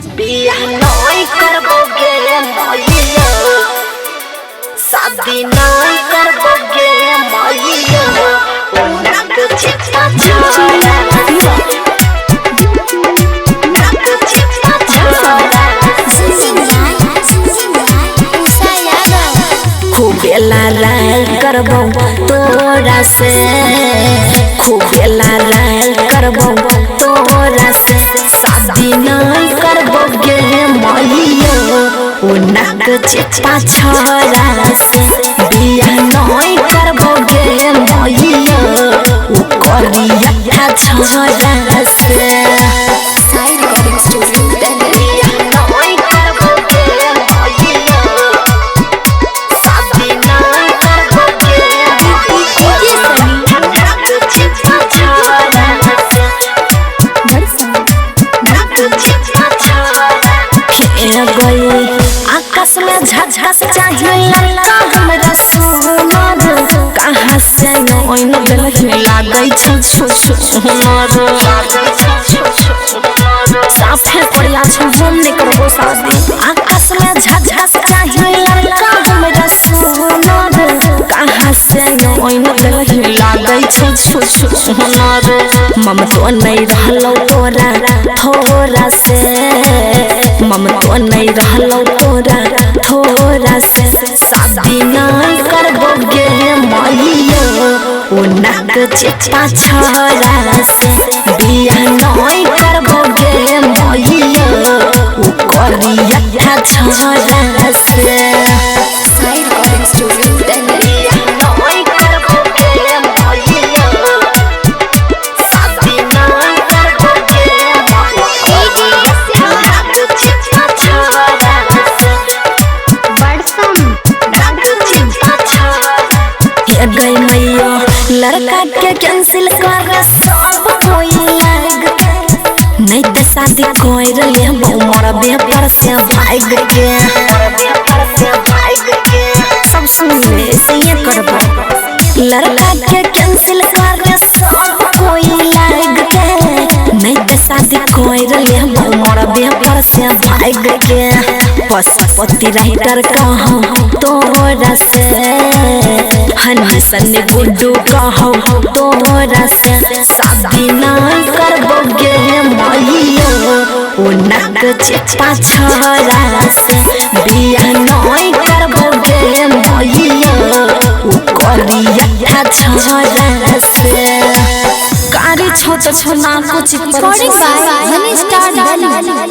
बियाह नहीं करबोगे माइयो, शादी नहीं करबोगे माइयो, नाक चिपका छोड़ा, नाक चिपका छोड़ा। उषा यादव खूबे लड़ाई करबो तोरा से, खूबे लड़ाई करबो तोरा से, शादी नहीं करबोगे माइयो, नाक चिपका छोड़ा से, बियाह नहीं करबोगे माइयो, करिया छोड़ा से। Side recording studio Delhi. बियाह नहीं करबोगे माइयो, शादी नहीं करबोगे माइयो, नाक चिपका छोड़ा से, नाक चिपका छोड़ा। फिर गई आकाश में झझस चाहिए ललका हमरा सोनार, कहाँ से ओइन बेलही लागै छ सोनार, साफे पड़िया छ हम नहीं करबो शादी। आकाश में झझस चाहिए ललका हमरा सोनार, कहाँ से ओइन बेलही लागै छ सोनार। ममतो नहीं रहलो तोरा थोड़ा से, ममतो नहीं रहलो तोरा थोड़ा से, शादी नहीं करबोगे माइयो, नाक चिपका छोड़ा से, बियाह नहीं करबोगे माइयो, करिया छोड़ा से। Side recording studio Delhi. बियाह नहीं करबोगे माइयो, शादी नहीं करबोगे माइयो, नाक चिपका छोड़ा से, नाक चिपका छोड़ा। ये गई मैयो लड़का के कैंसिल कर सब कोई लाग के, नहीं तो शादी कोई रहे मोर बेपर से भाग के, सब सुनिए से ये करबो। लड़का के कैंसिल कर सब कोई लाग के, नहीं तो शादी कोई रहे मोर बेपर से भाग के। पशुपति राइटर कहूँ तोरा से, हसन गुड्डू कहूँ तोरा से, शादी नहीं करबोगे माइयो, नाक चिपका छोड़ा से, बियाह नहीं करबोगे माइयो, करिया छोड़ा से। कारी छोट छोना कुछ recording by Honey Star Delhi.